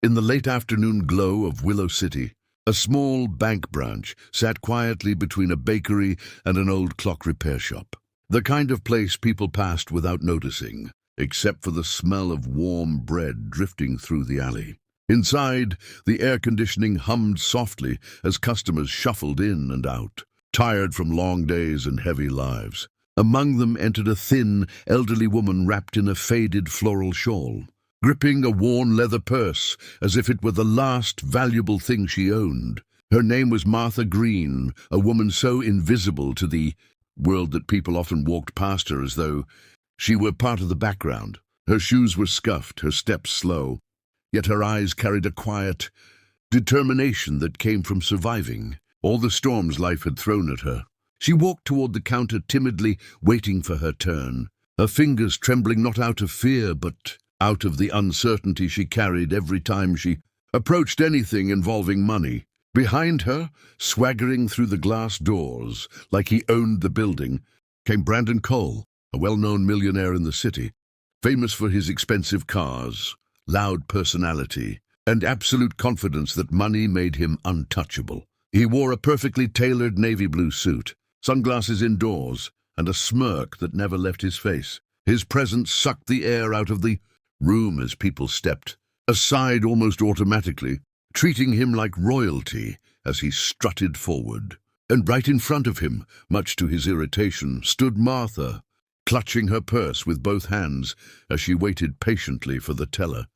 In the late afternoon glow of Willow City, a small bank branch sat quietly between a bakery and an old clock repair shop. The kind of place people passed without noticing, except for the smell of warm bread drifting through the alley. Inside, the air conditioning hummed softly as customers shuffled in and out, tired from long days and heavy lives. Among them entered a thin, elderly woman wrapped in a faded floral shawl, gripping a worn leather purse as if it were the last valuable thing she owned. Her name was Martha Green, a woman so invisible to the world that people often walked past her as though she were part of the background. Her shoes were scuffed, her steps slow, yet her eyes carried a quiet determination that came from surviving all the storms life had thrown at her. She walked toward the counter timidly, waiting for her turn, her fingers trembling not out of fear but out of the uncertainty she carried every time she approached anything involving money. Behind her, swaggering through the glass doors like he owned the building, came Brandon Cole, a well-known millionaire in the city, famous for his expensive cars, loud personality, and absolute confidence that money made him untouchable. He wore a perfectly tailored navy blue suit, sunglasses indoors, and a smirk that never left his face. His presence sucked the air out of the room as people stepped aside almost automatically, treating him like royalty as he strutted forward. And right in front of him, much to his irritation, stood Martha, clutching her purse with both hands as she waited patiently for the teller.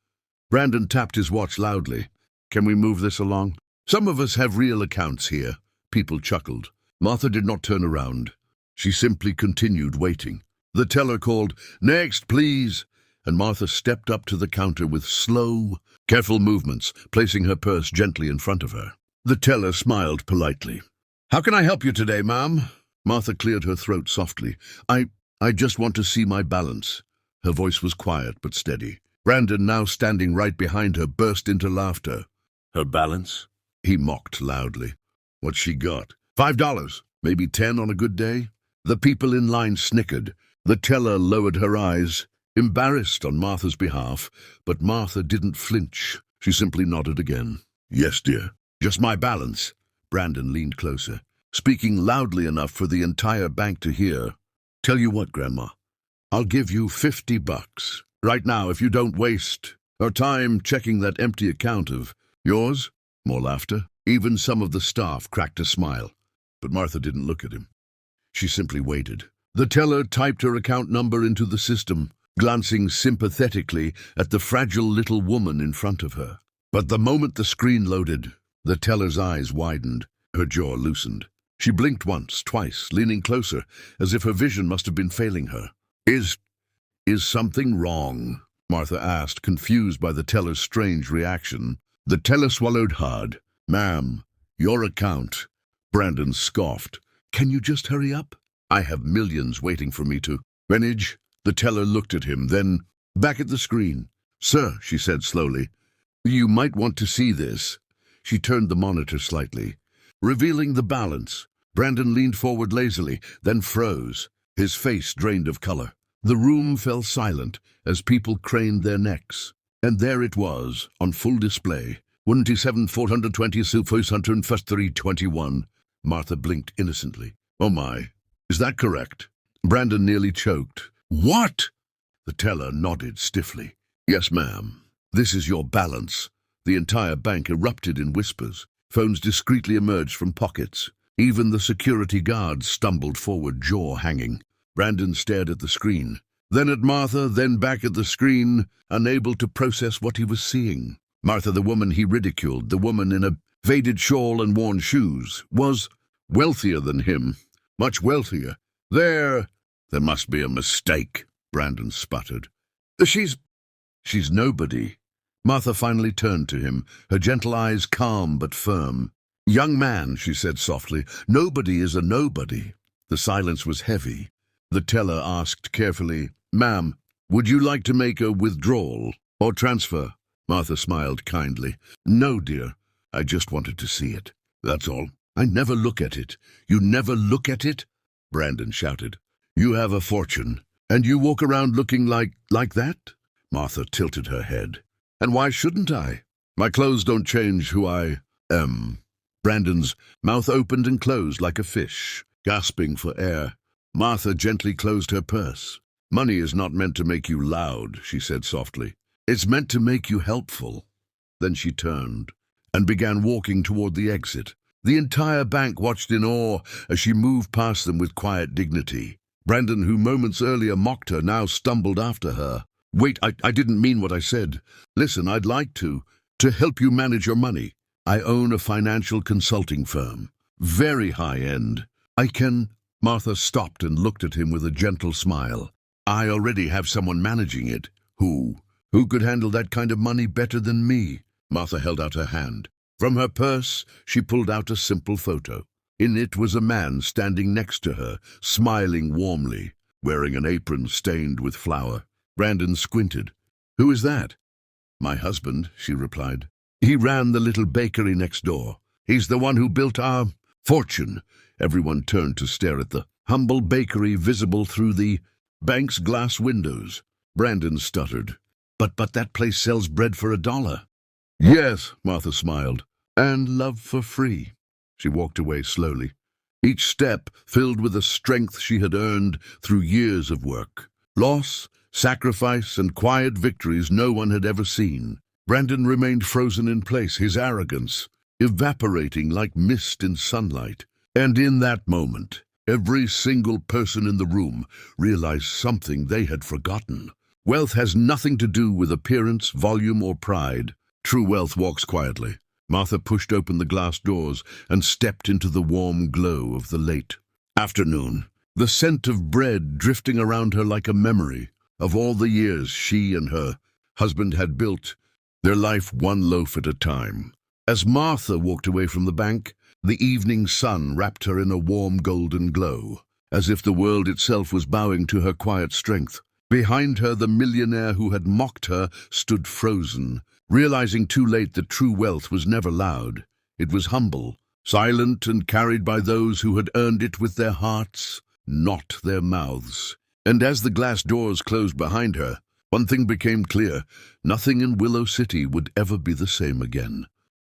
Brandon tapped his watch loudly. "Can we move this along? Some of us have real accounts here." People chuckled. Martha did not turn around. She simply continued waiting. The teller called, "Next, please," and Martha stepped up to the counter with slow, careful movements, placing her purse gently in front of her. The teller smiled politely. "How can I help you today, ma'am?" Martha cleared her throat softly. I just want to see my balance." Her voice was quiet but steady. Brandon, now standing right behind her, burst into laughter. "Her balance?" he mocked loudly. "What's she got? $5, maybe 10 on a good day?" The people in line snickered. The teller lowered her eyes, embarrassed on Martha's behalf, but Martha didn't flinch. She simply nodded again. "Yes, dear. Just my balance." Brandon leaned closer, speaking loudly enough for the entire bank to hear. "Tell you what, Grandma, I'll give you $50 right now if you don't waste our time checking that empty account of yours." More laughter. Even some of the staff cracked a smile, but Martha didn't look at him. She simply waited. The teller typed her account number into the system, glancing sympathetically at the fragile little woman in front of her. But the moment the screen loaded, the teller's eyes widened, her jaw loosened. She blinked once, twice, leaning closer, as if her vision must have been failing her. Is something wrong?" Martha asked, confused by the teller's strange reaction. The teller swallowed hard. "Ma'am, your account." Brandon scoffed. "Can you just hurry up? I have millions waiting for me to manage." The teller looked at him, then back at the screen. "Sir," she said slowly, "you might want to see this." She turned the monitor slightly, revealing the balance. Brandon leaned forward lazily, then froze, his face drained of color. The room fell silent as people craned their necks. And there it was, on full display. 127,420,621. Martha blinked innocently. "Oh my, is that correct?" Brandon nearly choked. "What?" The teller nodded stiffly. "Yes, ma'am. This is your balance." The entire bank erupted in whispers. Phones discreetly emerged from pockets. Even the security guards stumbled forward, jaw hanging. Brandon stared at the screen, then at Martha, then back at the screen, unable to process what he was seeing. Martha, the woman he ridiculed, the woman in a faded shawl and worn shoes, was wealthier than him, much wealthier. There must be a mistake," Brandon sputtered. She's nobody." Martha finally turned to him, her gentle eyes calm but firm. "Young man," she said softly, "nobody is a nobody." The silence was heavy. The teller asked carefully, "Ma'am, would you like to make a withdrawal or transfer?" Martha smiled kindly. "No, dear. I just wanted to see it. That's all." "I never look at it." "You never look at it?" Brandon shouted. "You have a fortune, and you walk around looking like that?" Martha tilted her head. "And why shouldn't I? My clothes don't change who I am. Brandon's mouth opened and closed like a fish, gasping for air. Martha gently closed her purse. Money is not meant to make you loud, she said softly. It's meant to make you helpful. Then she turned and began walking toward the exit. The entire bank watched in awe as she moved past them with quiet dignity. Brandon, who moments earlier mocked her, now stumbled after her. Wait, I didn't mean what I said. Listen, I'd like to help you manage your money. I own a financial consulting firm. Very high-end. I can... Martha stopped and looked at him with a gentle smile. I already have someone managing it. Who? Who could handle that kind of money better than me? Martha held out her hand. From her purse, she pulled out a simple photo. In it was a man standing next to her, smiling warmly, wearing an apron stained with flour. Brandon squinted. Who is that? My husband, she replied. He ran the little bakery next door. He's the one who built our fortune. Everyone turned to stare at the humble bakery visible through the bank's glass windows. Brandon stuttered. But that place sells bread for $1. Yes, Martha smiled. And love for free. She walked away slowly, each step filled with a strength she had earned through years of work. Loss, sacrifice, and quiet victories no one had ever seen. Brandon remained frozen in place, his arrogance evaporating like mist in sunlight. And in that moment, every single person in the room realized something they had forgotten. Wealth has nothing to do with appearance, volume, or pride. True wealth walks quietly. Martha pushed open the glass doors and stepped into the warm glow of the late afternoon, the scent of bread drifting around her like a memory of all the years she and her husband had built their life one loaf at a time. As Martha walked away from the bank, the evening sun wrapped her in a warm golden glow, as if the world itself was bowing to her quiet strength. Behind her, the millionaire who had mocked her stood frozen, realizing too late that true wealth was never loud. It was humble, silent, and carried by those who had earned it with their hearts, not their mouths. And as the glass doors closed behind her, one thing became clear: nothing in Willow City would ever be the same again.